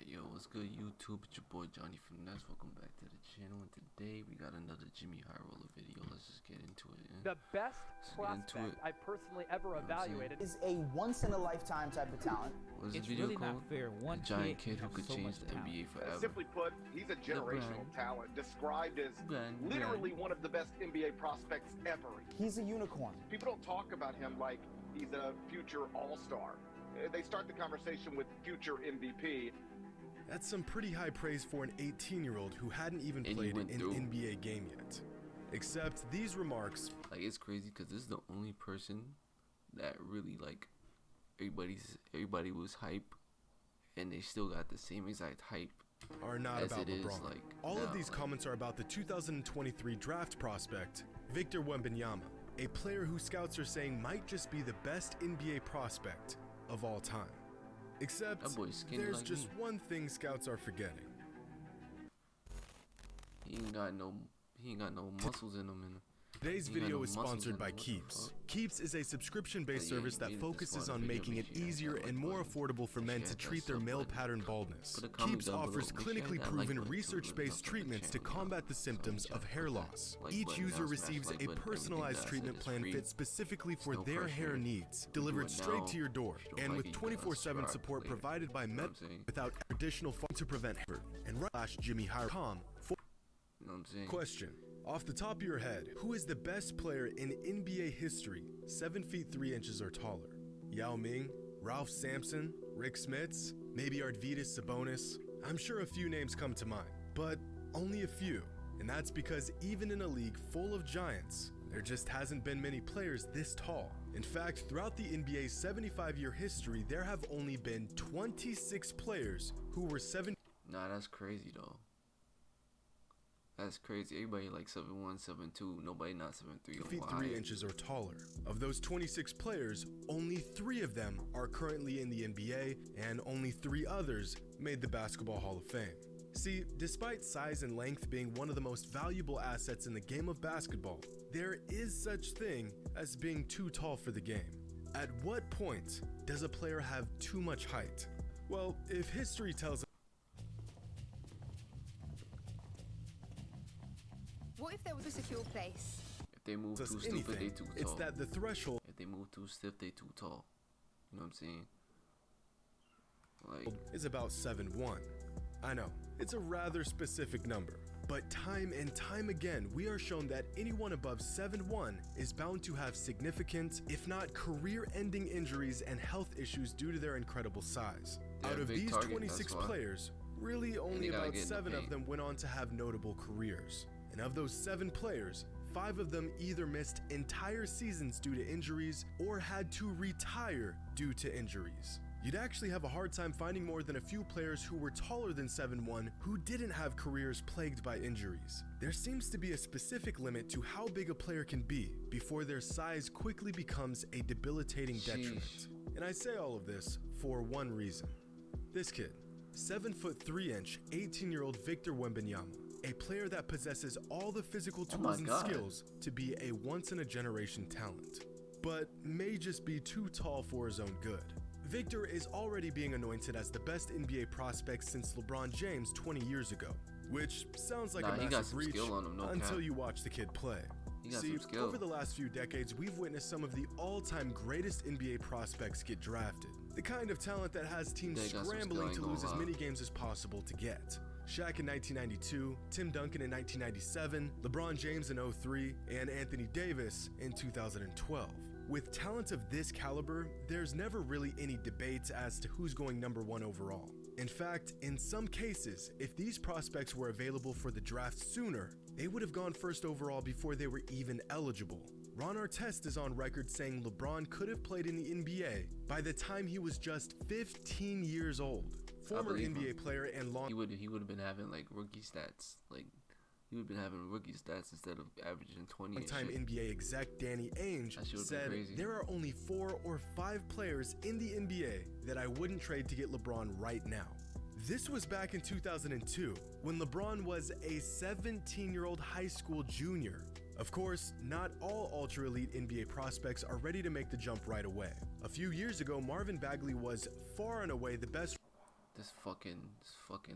Yo, what's good YouTube? It's your boy Johnny Finesse. Welcome back to the channel, and today we got another Jimmy Highroller video. Let's just get into it. The best prospect I personally ever evaluated is a once-in-a-lifetime type of talent. What's the It's video really called? not fair. One the giant kid kid who could so change much the talent. NBA forever. Simply put, he's a generational talent, described as literally one of the best NBA prospects ever. He's a unicorn. People don't talk about him like he's a future all-star. They start the conversation with future MVP. That's some pretty high praise for an 18-year-old who hadn't even played an NBA game yet. Except these remarks, like, it's crazy because this is the only person that really, like, everybody was hype, and they still got the same exact hype are not as about it is, LeBron. like, All now, of these comments are about the 2023 draft prospect, Victor Wembenyana, a player who scouts are saying might just be the best NBA prospect of all time. Except there's like just one thing scouts are forgetting. He ain't got no muscles in him. Today's video is sponsored by Keeps. Keeps is a subscription-based service that focuses on making it easier and more affordable for men to treat their male pattern baldness. Keeps offers clinically proven research-based treatments to combat the symptoms of hair loss. Each user receives a personalized treatment plan fit specifically for their hair needs, delivered straight to your door, and with 24/7 support provided by Med without additional funds to prevent hair. And Jimmy Highroller. Question. Off the top of your head, who is the best player in NBA history 7 feet 3 inches or taller? Yao Ming, Ralph Sampson, Rick Smits, maybe Arvydas Sabonis? I'm sure a few names come to mind, but only a few. And that's because even in a league full of giants, there just hasn't been many players this tall. In fact, throughout the NBA's 75-year history, there have only been 26 players who were 7. Nah, that's crazy though. That's crazy. Everybody like 7'1", 7'2". Nobody not 7'3". Feet 3 inches or taller. Of those 26 players, only 3 of them are currently in the NBA, and only 3 others made the Basketball Hall of Fame. See, despite size and length being one of the most valuable assets in the game of basketball, there is such thing as being too tall for the game. At what point does a player have too much height? Well, if history tells us what if there was a secure place? If they move too stupid, anything, they too tall. it's that the threshold If they move too stiff, they too tall. You know what I'm saying? Like, is about 7'1". I know, it's a rather specific number, but time and time again, we are shown that anyone above 7'1" is bound to have significant, if not career-ending injuries and health issues due to their incredible size. Out of these 26 players, really only about 7 of them went on to have notable careers. And of those 7 players, 5 of them either missed entire seasons due to injuries or had to retire due to injuries. You'd actually have a hard time finding more than a few players who were taller than 7'1" who didn't have careers plagued by injuries. There seems to be a specific limit to how big a player can be before their size quickly becomes a debilitating detriment. And I say all of this for one reason. This kid, 7 foot 3 inch, 18-year-old Victor Wembenyana, a player that possesses all the physical tools and skills to be a once-in-a-generation talent, but may just be too tall for his own good. Victor is already being anointed as the best NBA prospect since LeBron James 20 years ago, which sounds like a massive reach until you watch the kid play. See, over the last few decades, we've witnessed some of the all-time greatest NBA prospects get drafted. The kind of talent that has teams scrambling to lose as many games as possible to get. Shaq in 1992, Tim Duncan in 1997, LeBron James in 2003, and Anthony Davis in 2012. With talent of this caliber, there's never really any debate as to who's going #1 overall. In fact, in some cases, if these prospects were available for the draft sooner, they would have gone first overall before they were even eligible. Ron Artest is on record saying LeBron could have played in the NBA by the time he was just 15 years old. Former NBA player and long... He would have been having, like, rookie stats. Like, he would have been having rookie stats instead of averaging 20 and time shit. NBA exec Danny Ainge said, there are only 4 or 5 players in the NBA that I wouldn't trade to get LeBron right now. This was back in 2002, when LeBron was a 17-year-old high school junior. Of course, not all ultra-elite NBA prospects are ready to make the jump right away. A few years ago, Marvin Bagley was far and away the best This fucking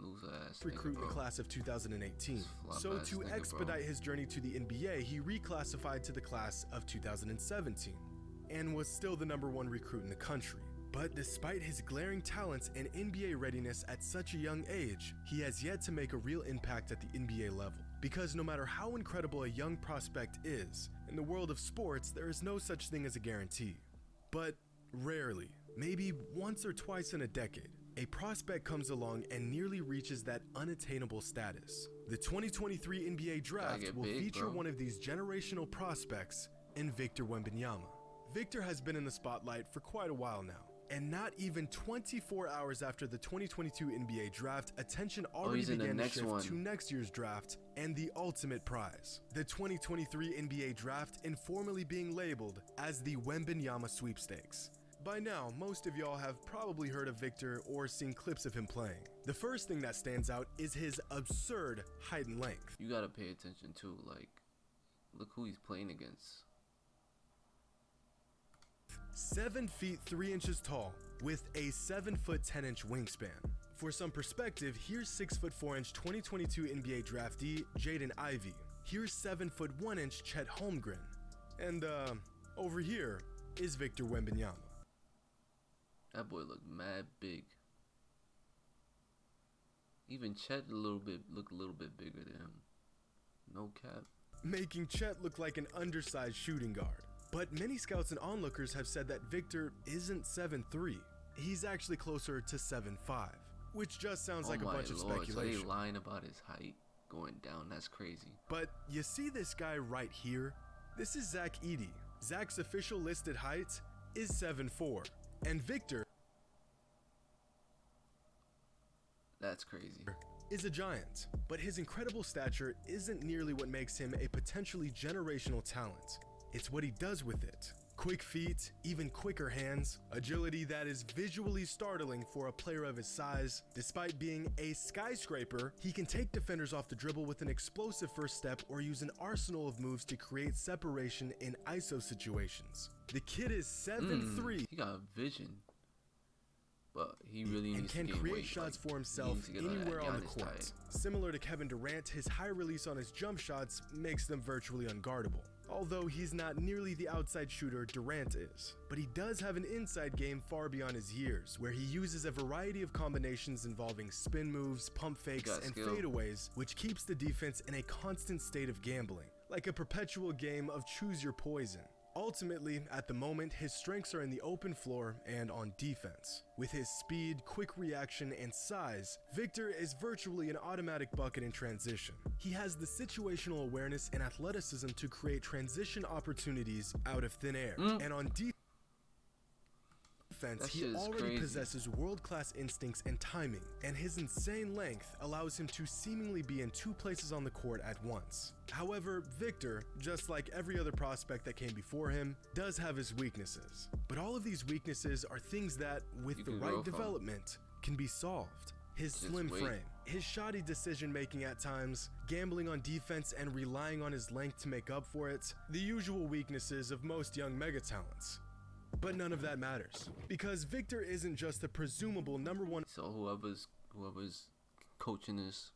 loser ass recruit nigga, in the bro. class of 2018. Flop So ass to nigga, expedite bro. his journey to the NBA, he reclassified to the class of 2017 and was still the #1 recruit in the country. But despite his glaring talents and NBA readiness at such a young age, he has yet to make a real impact at the NBA level. Because no matter how incredible a young prospect is, in the world of sports, there is no such thing as a guarantee. But rarely, maybe once or twice in a decade, a prospect comes along and nearly reaches that unattainable status. The 2023 NBA draft will feature one of these generational prospects in Victor Wembenyama. Victor has been in the spotlight for quite a while now. And not even 24 hours after the 2022 NBA draft, attention already began to shift to next year's draft and the ultimate prize, the 2023 NBA draft, informally being labeled as the Wembenyama Sweepstakes. By now, most of y'all have probably heard of Victor or seen clips of him playing. The first thing that stands out is his absurd height and length. You gotta pay attention too, like, look who he's playing against. 7 feet 3 inches tall with a 7 foot 10 inch wingspan. For some perspective, here's 6 foot 4 inch 2022 NBA draftee Jaden Ivey. Here's 7 foot 1 inch Chet Holmgren. And over here is Victor Wembenyama. That boy looked mad big. Even Chet looked a little bit bigger than him. No cap. Making Chet look like an undersized shooting guard. But many scouts and onlookers have said that Victor isn't 7'3". He's actually closer to 7'5", which just sounds like a bunch of speculation. So they lying about his height going down. That's crazy. But you see this guy right here? This is Zach Edey. Zach's official listed height is 7'4", and Victor, that's crazy, is a giant. But his incredible stature isn't nearly what makes him a potentially generational talent. It's what he does with it. Quick feet, even quicker hands, agility that is visually startling for a player of his size. Despite being a skyscraper, he can take defenders off the dribble with an explosive first step or use an arsenal of moves to create separation in ISO situations. The kid is 7'3". He got vision. But he really needs and to can create weight. shots Like, for himself anywhere on the court. Diet. Similar to Kevin Durant, his high release on his jump shots makes them virtually unguardable. Although he's not nearly the outside shooter Durant is. But he does have an inside game far beyond his years, where he uses a variety of combinations involving spin moves, pump fakes, and fadeaways, which keeps the defense in a constant state of gambling, like a perpetual game of choose your poison. Ultimately, at the moment, his strengths are in the open floor and on defense. With his speed, quick reaction, and size, Victor is virtually an automatic bucket in transition. He has the situational awareness and athleticism to create transition opportunities out of thin air. And on defense, he already possesses world-class instincts and timing, and his insane length allows him to seemingly be in two places on the court at once. However, Victor, just like every other prospect that came before him, does have his weaknesses. But all of these weaknesses are things that, with the right development, can be solved. His slim frame, his shoddy decision-making at times, gambling on defense and relying on his length to make up for it, the usual weaknesses of most young mega-talents. But none of that matters, because Victor isn't just the presumable #1. So whoever's coaching this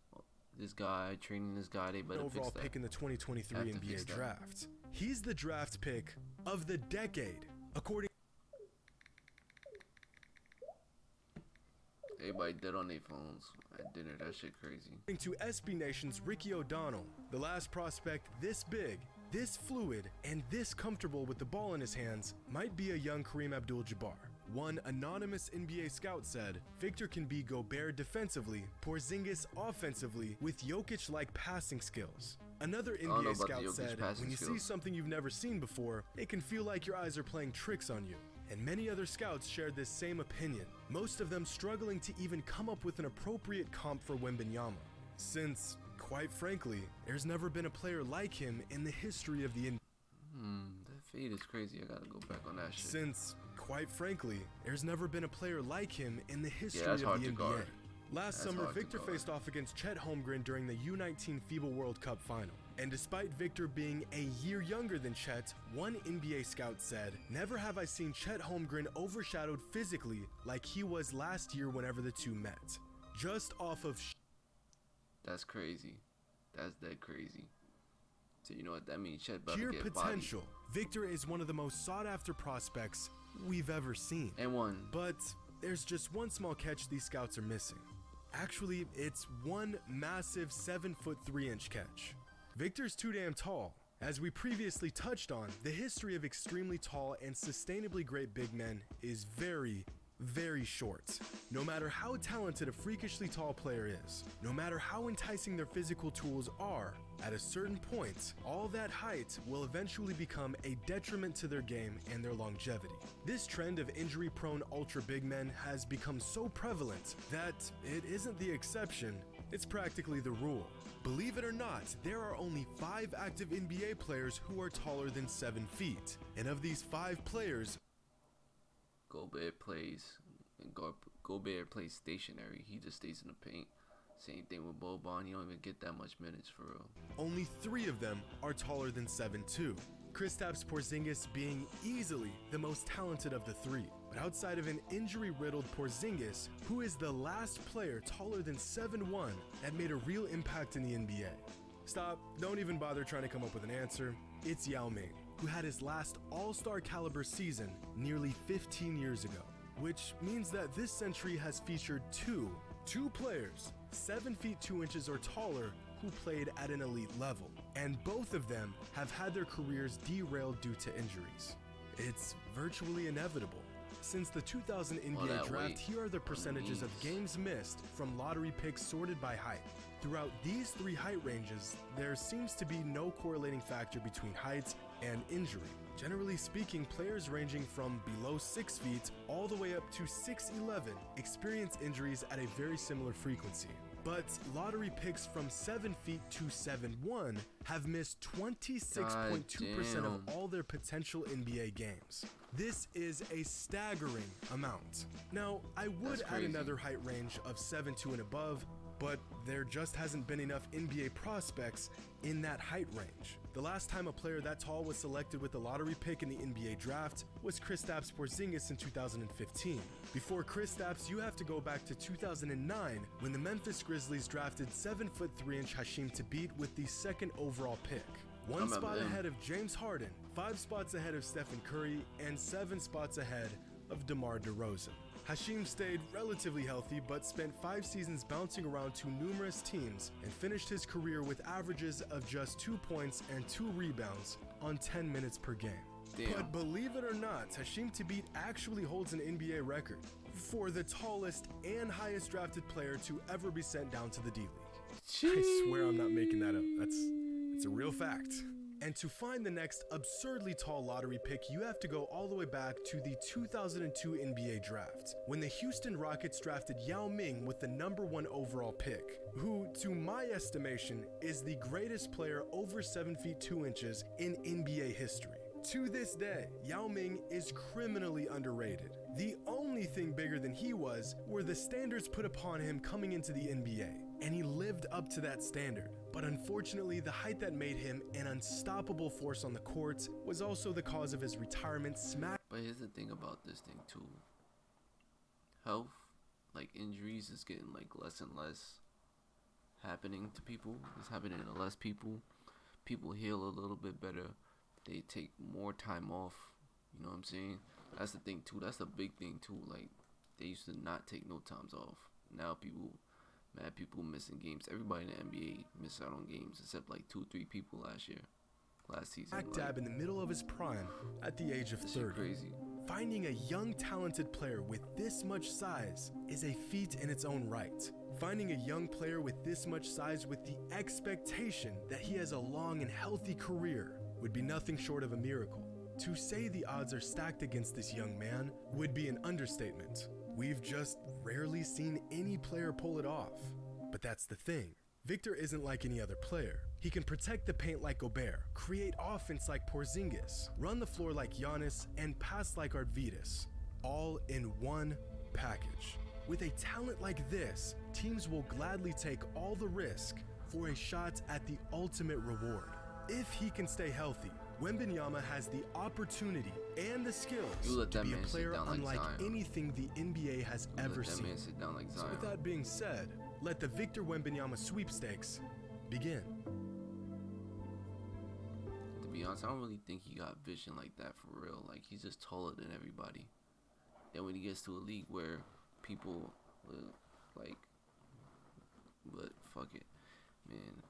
guy, training this guy, they better overall fix that. pick in the 2023 NBA draft. He's the draft pick of the decade, according. Everybody dead on their phones at dinner. That shit crazy. To SB Nation's Ricky O'Donnell, the last prospect this big, this fluid, and this comfortable with the ball in his hands might be a young Kareem Abdul-Jabbar. One anonymous NBA scout said, Victor can be Gobert defensively, Porzingis offensively, with Jokic-like passing skills. Another NBA scout said, when you see something you've never seen before, it can feel like your eyes are playing tricks on you. And many other scouts shared this same opinion, most of them struggling to even come up with an appropriate comp for Wembenyama, since, quite frankly, there's never been a player like him in the history of the NBA. That fade is crazy. I gotta go back on that shit. Since, quite frankly, there's never been a player like him in the history of the NBA. Last summer, Victor faced off against Chet Holmgren during the U19 FIBA World Cup final. And despite Victor being a year younger than Chet, one NBA scout said, "Never have I seen Chet Holmgren overshadowed physically like he was last year whenever the two met." Just off of That's crazy. That's dead crazy. So you know what that means? Chet about sheer to get potential. bodied. Victor is one of the most sought after prospects we've ever seen. And one. But there's just one small catch these scouts are missing. Actually, it's one massive 7'3" catch. Victor's too damn tall. As we previously touched on, the history of extremely tall and sustainably great big men is very, very short. No matter how talented a freakishly tall player is, no matter how enticing their physical tools are, at a certain point, all that height will eventually become a detriment to their game and their longevity. This trend of injury-prone ultra big men has become so prevalent that it isn't the exception, it's practically the rule. Believe it or not, there are only 5 active NBA players who are taller than 7 feet. And of these 5 players, Gobert plays plays stationary. He just stays in the paint. Same thing with Boban. He don't even get that much minutes for real. only 3 of them are taller than 7'2". Kristaps Porzingis being easily the most talented of the 3. But outside of an injury-riddled Porzingis, who is the last player taller than 7'1" that made a real impact in the NBA? Stop, don't even bother trying to come up with an answer. It's Yao Ming, who had his last all-star caliber season nearly 15 years ago. Which means that this century has featured two players, 7 feet 2 inches or taller, who played at an elite level. And both of them have had their careers derailed due to injuries. It's virtually inevitable. Since the 2000 NBA draft, here are the percentages of games missed from lottery picks sorted by height. Throughout these 3 height ranges, there seems to be no correlating factor between height and injury. Generally speaking, players ranging from below 6 feet all the way up to 6'11" experience injuries at a very similar frequency. But lottery picks from 7 feet to 7'1" have missed 26.2% of all their potential NBA games. This is a staggering amount. Now, I would add another height range of 7'2" and above, but there just hasn't been enough NBA prospects in that height range. The last time a player that tall was selected with a lottery pick in the NBA draft was Kristaps Porzingis in 2015. Before Kristaps, you have to go back to 2009 when the Memphis Grizzlies drafted 7'3" Hasheem Thabeet with the 2nd overall pick. 1 spot ahead of James Harden, 5 spots ahead of Stephen Curry, and 7 spots ahead of DeMar DeRozan. Hasheem stayed relatively healthy but spent 5 seasons bouncing around to numerous teams and finished his career with averages of just 2 points and 2 rebounds on 10 minutes per game. Damn. But believe it or not, Hasheem Thabeet actually holds an NBA record for the tallest and highest drafted player to ever be sent down to the D League. I swear I'm not making that up. It's a real fact. And to find the next absurdly tall lottery pick, you have to go all the way back to the 2002 NBA draft, when the Houston Rockets drafted Yao Ming with the #1 overall pick, who, to my estimation, is the greatest player over 7 feet 2 inches in NBA history. To this day, Yao Ming is criminally underrated. The only thing bigger than he was were the standards put upon him coming into the NBA, and he lived up to that standard. But unfortunately, the height that made him an unstoppable force on the court was also the cause of his retirement. But here's the thing about this thing too. Health, like injuries, is getting like less and less happening to people. It's happening to less people. People heal a little bit better. They take more time off. You know what I'm saying? That's the thing too. That's the big thing too. Like, they used to not take no times off. Now people missing games. Everybody in the NBA missed out on games except like 2-3 people last season. Smack dab in the middle of his prime at the age of 30. Crazy. Finding a young talented player with this much size is a feat in its own right. Finding a young player with this much size with the expectation that he has a long and healthy career would be nothing short of a miracle. To say the odds are stacked against this young man would be an understatement. We've just rarely seen any player pull it off. But that's the thing. Victor isn't like any other player. He can protect the paint like Gobert, create offense like Porzingis, run the floor like Giannis, and pass like Arvydas, all in one package. With a talent like this, teams will gladly take all the risk for a shot at the ultimate reward. If he can stay healthy, Wembenyama has the opportunity and the skills to be a player unlike anything the NBA has ever seen. So with that being said, let the Victor Wembenyama sweepstakes begin. To be honest, I don't really think he got vision like that for real. Like, he's just taller than everybody. Then when he gets to a league where people like, but fuck it, man.